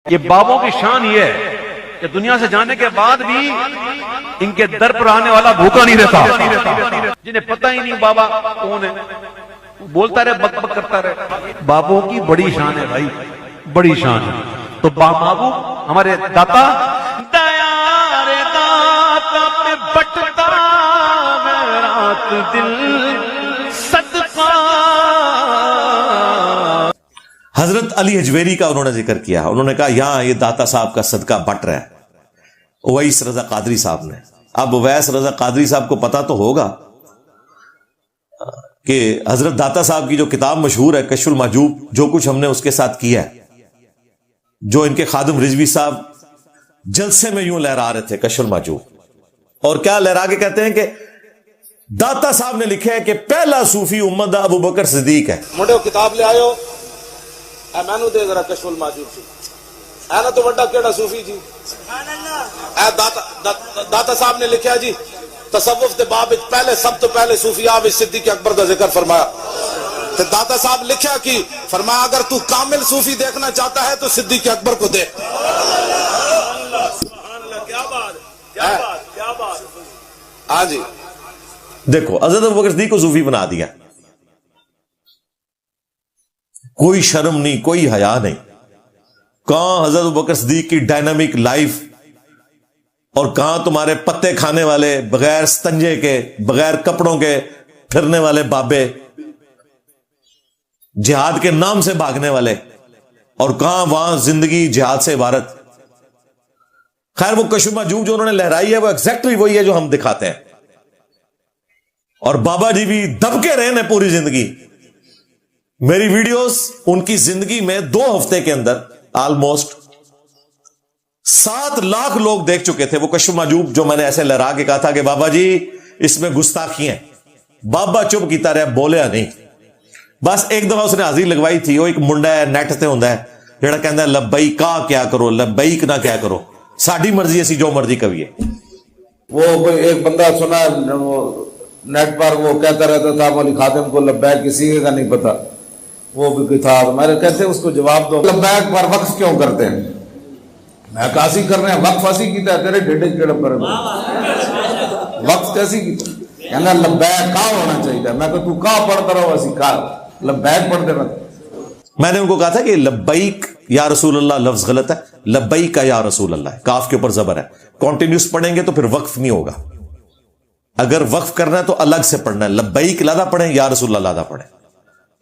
یہ بابوں کی شان یہ ہے کہ دنیا سے جانے کے بعد بھی ان کے در پر آنے والا بھوکا نہیں رہتا، جنہیں پتہ ہی نہیں بابا کون ہے، بولتا رہے بک بک کرتا رہے۔ بابوں کی بڑی شان ہے بھائی، بڑی شان ہے۔ تو بابو ہمارے داتا پہ بٹتا رات دل صدقہ۔ حضرت علی حجویری کا انہوں نے ذکر کیا، انہوں نے کہا یہاں یہ داتا صاحب کا صدقہ بٹ رہا ہے اویس رضا قادری صاحب نے۔ اب اویس رضا قادری صاحب کو پتا تو ہوگا کہ حضرت داتا صاحب کی جو کتاب مشہور ہے کشف المحجوب، جو کچھ ہم نے اس کے ساتھ کیا ہے، جو ان کے خادم رضوی صاحب جلسے میں یوں لہرا رہے تھے کشف المحجوب، اور کیا لہرا کے کہتے ہیں کہ داتا صاحب نے لکھا ہے کہ پہلا صوفی امت دا ابو بکر صدیق ہے۔ منڈے کتاب لے آئے ہو اے مینو دے ذرا کشف المحجوب سی اے نا تو بڑا کیڑا صوفی جی اے داتا صاحب نے لکھا جی تصوف دے باب پہلے سب تو پہلے صوفیہ وچ صدیق اکبر دا ذکر فرمایا۔ تو داتا صاحب لکھا کہ فرمایا اگر تو کامل صوفی دیکھنا چاہتا ہے تو صدیق اکبر کو دیکھ۔ ہاں جی دیکھو حضرت ابوبکر صدیق کو صوفی بنا دیا، کوئی شرم نہیں، کوئی حیا نہیں۔ کہاں حضرت ابوبکر صدیق کی ڈائنامک لائف، اور کہاں تمہارے پتے کھانے والے، بغیر ستنجے کے، بغیر کپڑوں کے پھرنے والے بابے، جہاد کے نام سے بھاگنے والے، اور کہاں وہاں زندگی جہاد سے عبارت۔ خیر وہ کشف المحجوب جو انہوں نے لہرائی ہے وہ ایگزیکٹلی وہی ہے جو ہم دکھاتے ہیں، اور بابا جی بھی دب کے رہے ہیں پوری زندگی۔ میری ویڈیوز ان کی زندگی میں 2 ہفتے کے اندر آلموسٹ 7 لاکھ لوگ دیکھ چکے تھے۔ وہ کشف المحجوب جو میں نے ایسے لہرا کے کہا تھا کہ بابا جی اس میں گستاخی ہیں، بابا چپ کیتا رہا، بولیا نہیں۔ بس ایک دفعہ اس نے حاضری لگوائی تھی، وہ ایک منڈا ہے نیٹ تے ہوندا ہے جڑا کہندا ہے لبیک کا کیا کرو، لبیک نہ کیا کرو، ساڈی مرضی اسی جو مرضی کہیے۔ وہ کوئی ایک بندہ سنا نیٹ پر وہ کہتا رہتا تھا مولی خاتم کو لبیک کسی کا نہیں پتا، وہ بھی تھا۔ میں کہتے اس کو جواب دو لبیک پر وقف کیوں کرتے ہیں؟ میں کاسی کر رہے ہیں، وقف ایسی کیتا ہے تیرے ڈھڈے کیڑا پر وقف کیسی کیتا کہنا لبیک کا ہونا چاہیے۔ میں کہ تو کا پڑھتا رہو اسی کا لبیک پڑھتے رہتا۔ میں نے ان کو کہا تھا کہ لبیک یا رسول اللہ لفظ غلط ہے، لبیک کا یا رسول اللہ ہے، کاف کے اوپر زبر ہے، کنٹینیوس پڑھیں گے تو پھر وقف نہیں ہوگا۔ اگر وقف کرنا ہے تو الگ سے پڑھنا ہے، لبیک لادا پڑھیں یا رسول اللہ لادا پڑھیں،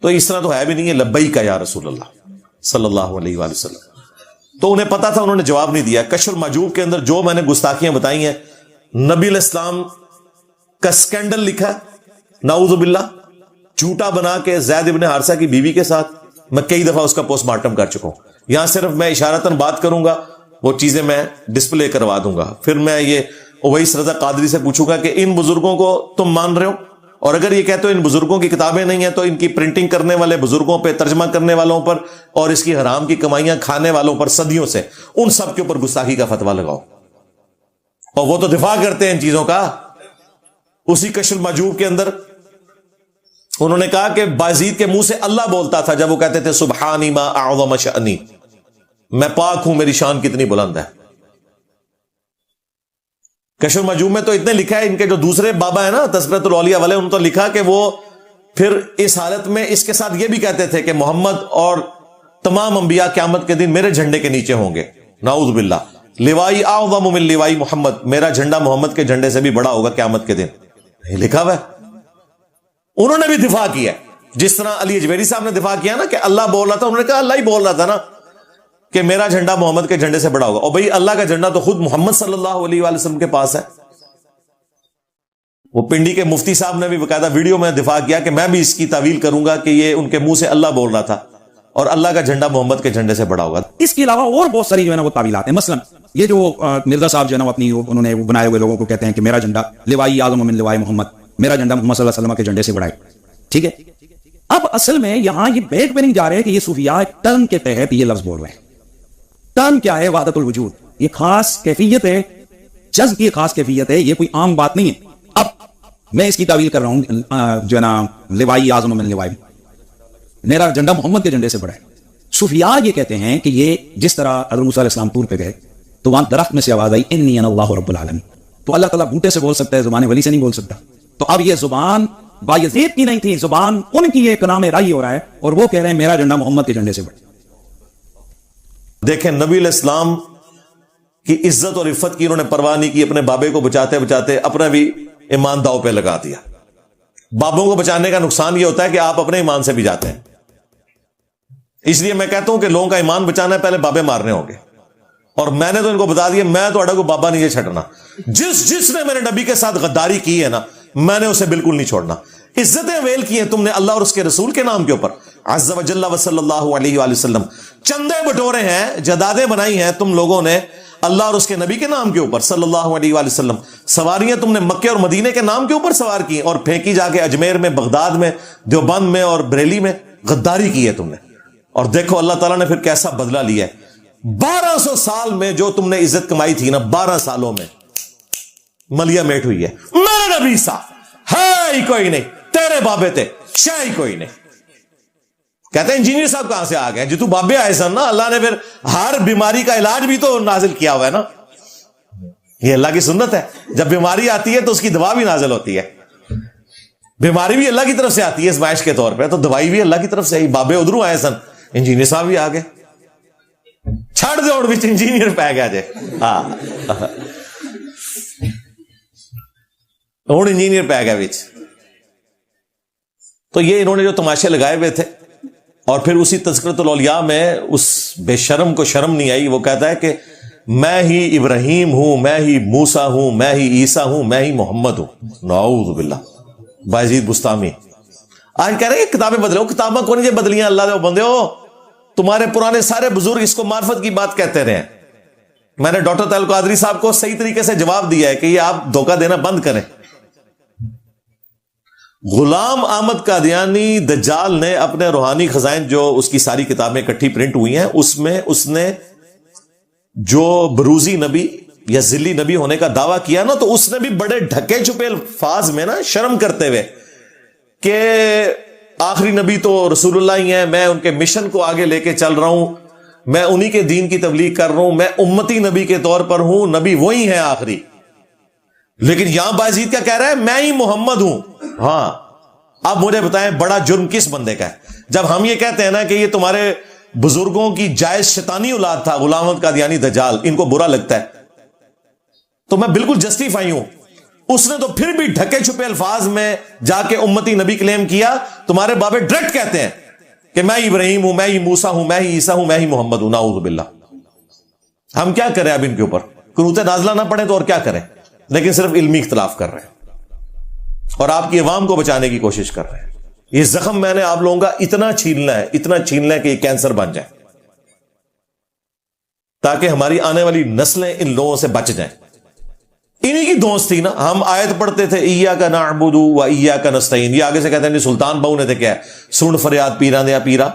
تو اس طرح تو ہے بھی نہیں ہے لبیک کا یا رسول اللہ صلی اللہ علیہ وآلہ وسلم۔ تو انہیں پتا تھا، انہوں نے جواب نہیں دیا۔ کشف المحجوب کے اندر جو میں نے گستاخیاں بتائی ہیں، نبی علیہ السلام کا سکینڈل لکھا ہے نعوذ باللہ، جھوٹا بنا کے زید ابن حارثہ کی بیوی کے ساتھ، میں کئی دفعہ اس کا پوسٹ مارٹم کر چکا ہوں۔ یہاں صرف میں اشارتاً بات کروں گا، وہ چیزیں میں ڈسپلے کروا دوں گا۔ پھر میں یہ اویس رضا قادری سے پوچھوں گا کہ ان بزرگوں کو تم مان رہے ہو، اور اگر یہ کہتے ہو ان بزرگوں کی کتابیں نہیں ہیں تو ان کی پرنٹنگ کرنے والے بزرگوں پہ، ترجمہ کرنے والوں پر، اور اس کی حرام کی کمائیاں کھانے والوں پر صدیوں سے، ان سب کے اوپر گستاخی کا فتویٰ لگاؤ۔ اور وہ تو دفاع کرتے ہیں ان چیزوں کا۔ اسی کشف المحجوب کے اندر انہوں نے کہا کہ بازید کے منہ سے اللہ بولتا تھا جب وہ کہتے تھے سبحانی ما اعظم شأنی، میں پاک ہوں، میری شان کتنی بلند ہے۔ کشف المحجوب میں تو اتنے لکھا ہے، ان کے جو دوسرے بابا ہیں نا تذکرۃ الاولیاء والے، انہوں نے تو لکھا کہ وہ پھر اس حالت میں اس کے ساتھ یہ بھی کہتے تھے کہ محمد اور تمام انبیاء قیامت کے دن میرے جھنڈے کے نیچے ہوں گے، نعوذ باللہ، لوائی اعظم من لوائی محمد، میرا جھنڈا محمد کے جھنڈے سے بھی بڑا ہوگا قیامت کے دن، یہ لکھا ہوا ہے۔ انہوں نے بھی دفاع کیا، جس طرح علی حجویری صاحب نے دفاع کیا نا کہ اللہ بول رہا تھا، انہوں نے کہا اللہ ہی بول رہا تھا نا کہ میرا جھنڈا محمد کے جھنڈے سے بڑا ہوگا، اور بھئی اللہ کا جھنڈا تو خود محمد صلی اللہ علیہ وآلہ وسلم کے پاس ہے۔ وہ پنڈی کے مفتی صاحب نے بھی باقاعدہ ویڈیو میں دفاع کیا کہ میں بھی اس کی تعویل کروں گا کہ یہ ان کے منہ سے اللہ بول رہا تھا اور اللہ کا جھنڈا محمد کے جھنڈے سے بڑا ہوگا۔ اس کے علاوہ اور بہت ساری جو ہے نا وہ تعویلات ہیں، مثلا یہ جو مرزا صاحب جو ہے نا اپنی انہوں نے بنائے ہوئے لوگوں کو کہتے ہیں کہ میرا جھنڈا لوائی اعظم من لوائی محمد، میرا جھنڈا محمد صلی اللہ علیہ وسلم کے جھنڈے سے بڑا ہے، ٹھیک ہے۔ اب اصل میں یہاں یہ بیک پہ نہیں جا رہے کہ یہ صوفیاء ٹرن کے تحت یہ لفظ بول رہے ہیں۔ ٹرن کیا ہے؟ وحدت الوجود، یہ خاص کیفیت ہے، جذب کی خاص کیفیت ہے، یہ کوئی عام بات نہیں ہے۔ اب میں اس کی تعویل کر رہا ہوں جو ہے نا لوائی اعظم من لوائی، میرا جھنڈا محمد کے جھنڈے سے بڑا ہے، صوفیاء یہ کہتے ہیں کہ یہ جس طرح حضرت موسیٰ علیہ السلام طور پہ گئے تو وہاں درخت میں سے آواز آئی انی انا اللہ رب العالمین، تو اللہ تعالیٰ بوٹے سے بول سکتا ہے، زبان ولی سے نہیں بول سکتا. تو اب یہ زبان بایزید کی نہیں تھی، زبان ان کی ایک نام رائی ہو رہا ہے، اور وہ کہہ رہے ہیں میرا جھنڈا محمد کے جھنڈے سے بڑھ. دیکھیں نبی علیہ السلام کی عزت اور عفت کی انہوں نے پرواہ نہیں کی، اپنے بابے کو بچاتے بچاتے اپنا بھی ایمان داؤ پہ لگا دیا. بابوں کو بچانے کا نقصان یہ ہوتا ہے کہ آپ اپنے ایمان سے بھی جاتے ہیں. اس لیے میں کہتا ہوں کہ لوگوں کا ایمان بچانا ہے پہلے بابے مارنے ہوں گے، اور میں نے تو ان کو بتا دیا میں تو اڈا کو بابا نہیں چھٹنا. جس نے میرے نبی کے ساتھ غداری کی ہے نا میں نے اسے بالکل نہیں چھوڑنا. عزتیں ویل کی ہیں تم نے اللہ اور اس کے رسول کے نام کے اوپر، عز و جل و صلی اللہ علیہ وآلہ وسلم. چندے بٹورے ہیں، جدادیں بنائی ہیں تم لوگوں نے اللہ اور اس کے نبی کے نام کے اوپر صلی اللہ علیہ وآلہ وسلم. سواریاں تم نے مکے اور مدینے کے نام کے اوپر سوار کی اور پھینکی جا کے اجمیر میں، بغداد میں، دیوبند میں اور بریلی میں. غداری کی ہے تم نے، اور دیکھو اللہ تعالیٰ نے پھر کیسا بدلہ لیا ہے. 1200 سال میں جو تم نے عزت کمائی تھی نا، 12 سالوں میں ملیا میٹ ہوئی ہے. میرے نبی سا ہے ہی کوئی نہیں، تیرے بابے تھے شاہ ہی کوئی نہیں. کہتے ہیں انجینئر صاحب کہاں سے آ گئے جی؟ تو بابے آئے سن نا، اللہ نے پھر ہر بیماری کا علاج بھی تو نازل کیا ہوا ہے نا. یہ اللہ کی سنت ہے، جب بیماری آتی ہے تو اس کی دوا بھی نازل ہوتی ہے. بیماری بھی اللہ کی طرف سے آتی ہے ازمائش کے طور پہ، تو دوائی بھی اللہ کی طرف سے. بابے ادھروں آئے سن، انجینئر صاحب بھی آ گئے. چھڑ دے اور وچ انجینئر پہ گیا جے. ہاں انجینئر پہ گیا وچ. تو یہ انہوں نے جو تماشے لگائے ہوئے تھے، اور پھر اسی تذکرۃ الاولیاء میں اس بے شرم کو شرم نہیں آئی. وہ کہتا ہے کہ میں ہی ابراہیم ہوں، میں ہی موسیٰ ہوں، میں ہی عیسیٰ ہوں، میں ہی محمد ہوں. نعوذ باللہ. بایزید بستامی آج کہہ رہے ہیں کتابیں بدلو. کتابیں کون جو بدلیاں اللہ دے بندے ہو؟ تمہارے پرانے سارے بزرگ اس کو معرفت کی بات کہتے رہے ہیں. میں نے ڈاکٹر طاہر القادری صاحب کو صحیح طریقے سے جواب دیا ہے کہ یہ آپ دھوکہ دینا بند کریں. غلام احمد قادیانی دجال نے اپنے روحانی خزائن، جو اس کی ساری کتابیں اکٹھی پرنٹ ہوئی ہیں، اس میں اس نے جو بروزی نبی یا ذلی نبی ہونے کا دعویٰ کیا نا، تو اس نے بھی بڑے ڈھکے چھپے الفاظ میں نا شرم کرتے ہوئے کہ آخری نبی تو رسول اللہ ہی ہیں، میں ان کے مشن کو آگے لے کے چل رہا ہوں، میں انہی کے دین کی تبلیغ کر رہا ہوں، میں امتی نبی کے طور پر ہوں، نبی وہی ہیں آخری. لیکن یہاں بایزید کیا کہہ رہا ہے؟ میں ہی محمد ہوں. ہاں اب مجھے بتائیں بڑا جرم کس بندے کا ہے؟ جب ہم یہ کہتے ہیں نا کہ یہ تمہارے بزرگوں کی جائز شیطانی اولاد تھا غلام احمد قادیانی دجال، ان کو برا لگتا ہے تو میں بالکل جسٹیفائی ہوں. اس نے تو پھر بھی ڈھکے چھپے الفاظ میں جا کے امتی نبی کلیم کیا. تمہارے بابے ڈائریکٹ کہتے ہیں کہ میں ابراہیم ہوں، میں ہی موسیٰ ہوں، میں ہی عیسیٰ ہوں، میں ہی محمد ہوں. نعوذ باللہ. ہم کیا کریں اب ان کے اوپر؟ قنوت نازلہ نہ پڑھیں تو اور کیا کریں؟ لیکن صرف علمی اختلاف کر رہے ہیں اور آپ کی عوام کو بچانے کی کوشش کر رہے ہیں. یہ زخم میں نے آپ لوگوں کا اتنا چھیلنا ہے، اتنا چھیلنا ہے کہ یہ کینسر بن جائے، تاکہ ہماری آنے والی نسلیں ان لوگوں سے بچ جائیں. انہی کی دوست تھی نا. ہم آیت پڑھتے تھے ایاک نعبد و ایاک نستعین. یہ آگے سے کہتے ہیں سلطان بہو نے تھے کیا ہے، سن فریاد پیرا دیا پیرا.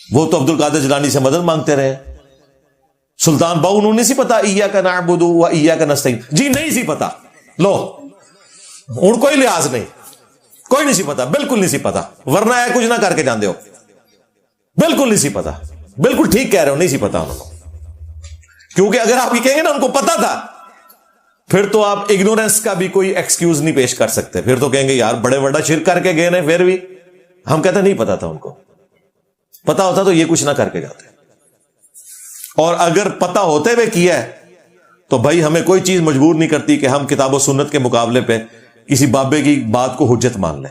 وہ تو عبد القادر جیلانی سے مدد مانگتے رہے. سلطان بہو انہوں نہیں سی پتا ایاک نعبد و ایاک نستعین؟ جی نہیں سی پتا. لو ان کوئی لحاظ نہیں، کوئی نہیں سی پتا، بالکل نہیں سی پتا. ورنہ ہے کچھ نہ کر کے جاندے ہو. بالکل نہیں سی پتا. بالکل ٹھیک کہہ رہے ہو، نہیں سی پتا انہوں کو. کیونکہ اگر آپ یہ کہیں گے نا ان کو پتا تھا، پھر تو آپ اگنورینس کا بھی کوئی ایکسکیوز نہیں پیش کر سکتے. پھر تو کہیں گے یار بڑے بڑا شرک کر کے گئے نا. پھر بھی ہم کہتے نہیں پتا تھا ان کو. پتا ہوتا تو یہ کچھ نہ کر کے جاتے. اور اگر پتا ہوتے ہوئے کیا ہے تو بھائی ہمیں کوئی چیز مجبور نہیں کرتی کہ ہم کتاب و سنت کے مقابلے پہ کسی بابے کی بات کو حجت مان لیں.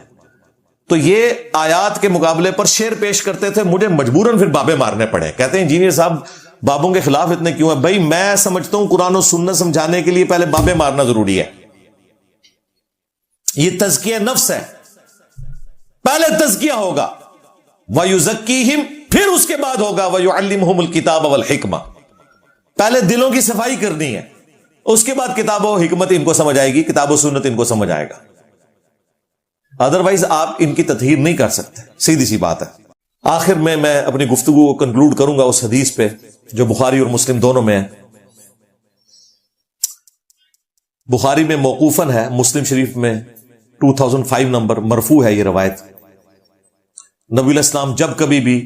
تو یہ آیات کے مقابلے پر شعر پیش کرتے تھے، مجھے مجبوراً پھر بابے مارنے پڑے. کہتے ہیں انجینئر صاحب بابوں کے خلاف اتنے کیوں ہیں؟ بھائی میں سمجھتا ہوں قرآن و سنت سمجھانے کے لیے پہلے بابے مارنا ضروری ہے. یہ تزکیہ نفس ہے. پہلے تزکیہ ہوگا وَيُزَكِّيهِمْ، پھر اس کے بعد ہوگا وَيُعَلِّمُهُمُ الْكِتَابَ وَالْحِكْمَةَ. پہلے دلوں کی صفائی کرنی ہے، اس کے بعد کتاب و حکمت ان کو سمجھ آئے گی، کتاب و سنت ان کو سمجھ آئے گا. ادروائز آپ ان کی تطہیر نہیں کر سکتے. سیدھی سی بات ہے. آخر میں اپنی گفتگو کو کنکلوڈ کروں گا اس حدیث پہ جو بخاری اور مسلم دونوں میں ہے. بخاری میں موقوفاً ہے، مسلم شریف میں 2005 نمبر مرفوع ہے یہ روایت. نبی علیہ السلام جب کبھی بھی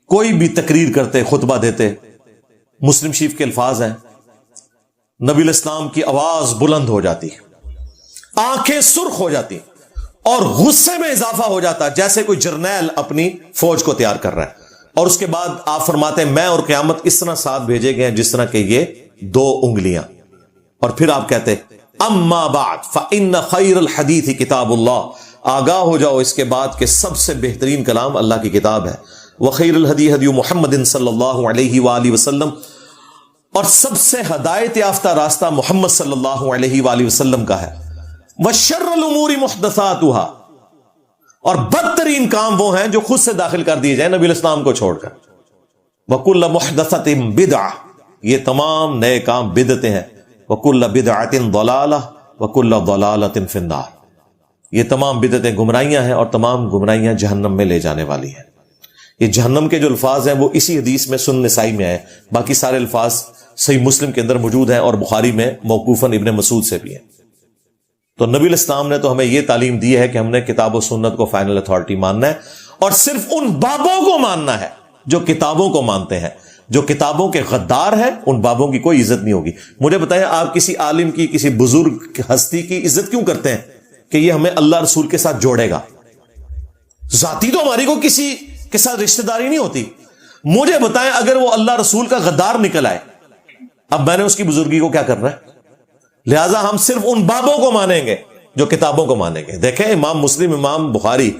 کوئی بھی تقریر کرتے, خطبہ دیتے, مسلم شریف کے الفاظ ہیں, نبی الاسلام کی آواز بلند ہو جاتی, آنکھیں سرخ ہو جاتی اور غصے میں اضافہ ہو جاتا جیسے کوئی جرنیل اپنی فوج کو تیار کر رہا ہے. اور اس کے بعد آپ فرماتے ہیں میں اور قیامت اس طرح ساتھ بھیجے گئے ہیں جس طرح کہ یہ 2 انگلیاں. اور پھر آپ کہتے اما بعد فإن خیر الحدیث کتاب اللہ, آگاہ ہو جاؤ اس کے بعد کہ سب سے بہترین کلام اللہ کی کتاب ہے. وخیر الہدی ہدی محمد صلی اللہ علیہ وآلہ وسلم, اور سب سے ہدایت یافتہ راستہ محمد صلی اللہ علیہ وآلہ وسلم کا ہے. وشر الامور محدثاتها, اور بدترین کام وہ ہیں جو خود سے داخل کر دیے جائیں نبی الاسلام کو چھوڑ کر. وکل محدثۃ بدعہ, یہ تمام نئے کام بدعتیں ہیں. وکل بدعۃ ضلالہ وکل ضلالۃ فی النار, یہ تمام بدعتیں گمراہیاں ہیں اور تمام گمراہیاں جہنم میں لے جانے والی ہیں. یہ جہنم کے جو الفاظ ہیں وہ اسی حدیث میں سنن نسائی میں آئے, باقی سارے الفاظ صحیح مسلم کے اندر موجود ہیں اور بخاری میں موقوفاً ابن مسعود سے بھی ہیں. تو نبی الاسلام نے تو ہمیں یہ تعلیم دی ہے کہ ہم نے کتاب و سنت کو فائنل اتھارٹی ماننا ہے, اور صرف ان بابوں کو ماننا ہے جو کتابوں کو مانتے ہیں. جو کتابوں کے غدار ہیں ان بابوں کی کوئی عزت نہیں ہوگی. مجھے بتائیں آپ کسی عالم کی, کسی بزرگ ہستی کی عزت کیوں کرتے ہیں؟ کہ یہ ہمیں اللہ رسول کے ساتھ جوڑے گا. ذاتی تو ہماری کو کسی کے ساتھ رشتہ داری نہیں ہوتی. مجھے بتائیں اگر وہ اللہ رسول کا غدار نکل آئے, اب میں نے اس کی بزرگی کو کیا کرنا ہے؟ لہٰذا ہم صرف ان بابوں کو مانیں گے جو کتابوں کو مانیں گے. دیکھیں امام مسلم, امام بخاری,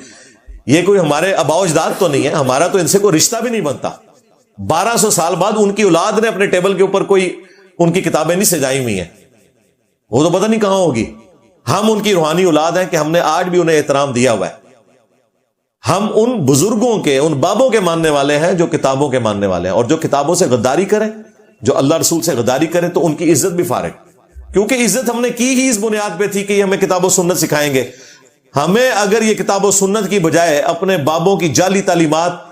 یہ کوئی ہمارے آباء و اجداد تو نہیں ہے, ہمارا تو ان سے کوئی رشتہ بھی نہیں بنتا. 1200 سال بعد ان کی اولاد نے اپنے ٹیبل کے اوپر کوئی ان کی کتابیں نہیں سجائی ہوئی ہیں, وہ تو پتہ نہیں کہاں ہوگی. ہم ان کی روحانی اولاد ہیں کہ ہم نے آج بھی انہیں احترام دیا ہوا ہے. ہم ان بزرگوں کے, ان بابوں کے ماننے والے ہیں جو کتابوں کے ماننے والے ہیں. اور جو کتابوں سے غداری کریں, جو اللہ رسول سے غداری کریں, تو ان کی عزت بھی فارغ, کیونکہ عزت ہم نے کی ہی اس بنیاد پہ تھی کہ یہ ہمیں کتاب و سنت سکھائیں گے. ہمیں اگر یہ کتاب و سنت کی بجائے اپنے بابوں کی جعلی تعلیمات,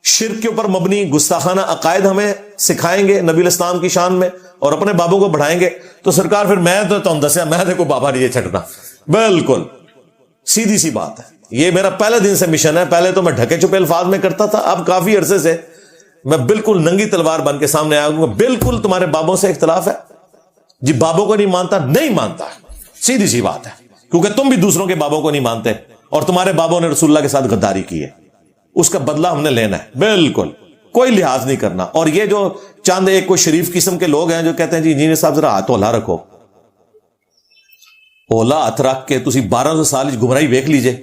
شرک کے اوپر مبنی گستاخانہ عقائد ہمیں سکھائیں گے نبی الاسلام کی شان میں, اور اپنے بابوں کو بڑھائیں گے, تو سرکار پھر میں تو تم دسیا میں دیکھو بابا نہیں یہ چھٹنا. بالکل سیدھی سی بات ہے. یہ میرا پہلے دن سے مشن ہے. پہلے تو میں ڈھکے چھپے الفاظ میں کرتا تھا, اب کافی عرصے سے میں بالکل ننگی تلوار بن کے سامنے آیا ہوں. بالکل تمہارے بابوں سے اختلاف ہے جی, بابوں کو نہیں مانتا, نہیں مانتا, سیدھی سی بات ہے, کیونکہ تم بھی دوسروں کے بابوں کو نہیں مانتے اور تمہارے بابوں نے رسول اللہ کے ساتھ غداری کی ہے. اس کا بدلہ ہم نے لینا ہے, بالکل کوئی لحاظ نہیں کرنا. اور یہ جو چاند ایک کوئی شریف قسم کے لوگ ہیں جو کہتے ہیں جی انجینئر صاحب ذرا ہاتھ اولا رکھو, اولا ہاتھ رکھ کے تسی 1200 سال گمراہی ویکھ لیجئے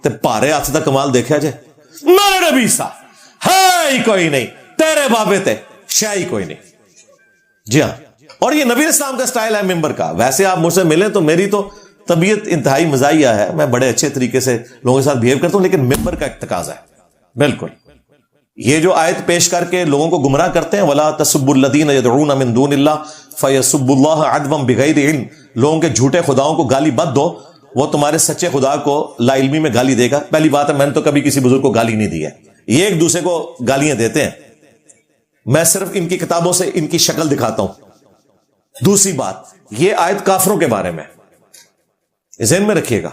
تے پارے ہاتھ دا کمال دیکھا جائے. میرے نبی صاحب ہے ہی کوئی نہیں, تیرے بابے تے شاہ ہی کوئی نہیں. جی ہاں, اور یہ نبی اسلام کا سٹائل ہے ممبر کا. ویسے آپ مجھ سے ملیں تو میری تو طبیعت انتہائی مزاحیہ ہے, میں بڑے اچھے طریقے سے لوگوں کے ساتھ بہیو کرتا ہوں, لیکن ممبر کا ایک تقاضا ہے. بالکل یہ جو آیت پیش کر کے لوگوں کو گمراہ کرتے ہیں, وَلَا تَسُبُّوا الَّذِينَ يَدْعُونَ مِن دُونِ اللَّهِ فَيَسُبُّوا اللَّهَ عَدْوًا بِغَيْرِ عِلْمٍ, لوگوں کے جھوٹے خداؤں کو گالی مت دو, وہ تمہارے سچے خدا کو لا علمی میں گالی دے گا. پہلی بات ہے میں نے تو کبھی کسی بزرگ کو گالی نہیں دی ہے, یہ ایک دوسرے کو گالیاں دیتے ہیں, میں صرف ان کی کتابوں سے ان کی شکل دکھاتا ہوں. دوسری بات, یہ آیت کافروں کے بارے میں, ذہن میں رکھیے گا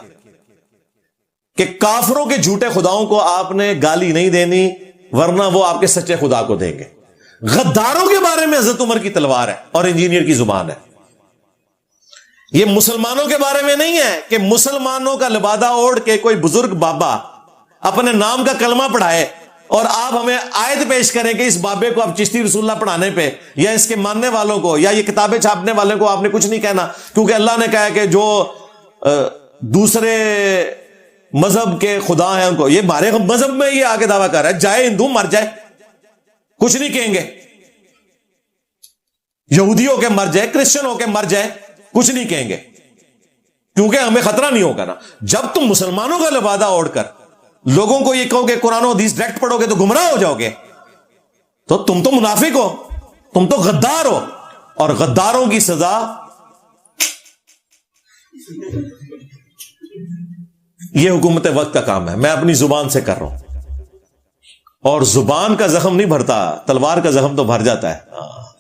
کہ کافروں کے جھوٹے خداؤں کو آپ نے گالی نہیں دینی, ورنہ وہ آپ کے سچے خدا کو دیں گے. غداروں کے بارے میں حضرت عمر کی تلوار ہے اور انجینئر کی زبان ہے. یہ مسلمانوں کے بارے میں نہیں ہے کہ مسلمانوں کا لبادہ اوڑھ کے کوئی بزرگ بابا اپنے نام کا کلمہ پڑھائے اور آپ ہمیں آیت پیش کریں کہ اس بابے کو اب چشتی رسول اللہ پڑھانے پہ یا اس کے ماننے والوں کو یا یہ کتابیں چھاپنے والوں کو آپ نے کچھ نہیں کہنا, کیونکہ اللہ نے کہا ہے کہ جو دوسرے مذہب کے خدا ہیں ان کو, یہ ہمارے مذہب میں یہ آگے دعویٰ کر رہا ہے جائے ہندو مر جائے کچھ نہیں کہیں گے, یہودی ہو کے مر جائے, کرسچن ہو کے مر جائے کچھ نہیں کہیں گے, کیونکہ ہمیں خطرہ نہیں ہوگا نا. جب تم مسلمانوں کا لبادہ اوڑھ کر لوگوں کو یہ کہو کہ قرآن و حدیث ڈائریکٹ پڑھو گے تو گمراہ ہو جاؤ گے, تو تم تو منافق ہو, تم تو غدار ہو, اور غداروں کی سزا یہ حکومت وقت کا کام ہے. میں اپنی زبان سے کر رہا ہوں, اور زبان کا زخم نہیں بھرتا, تلوار کا زخم تو بھر جاتا ہے.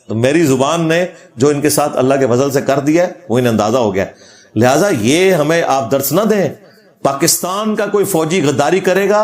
تو میری زبان نے جو ان کے ساتھ اللہ کے فضل سے کر دیا ہے وہ انہیں اندازہ ہو گیا. لہٰذا یہ ہمیں آپ درس نہ دیں. پاکستان کا کوئی فوجی غداری کرے گا,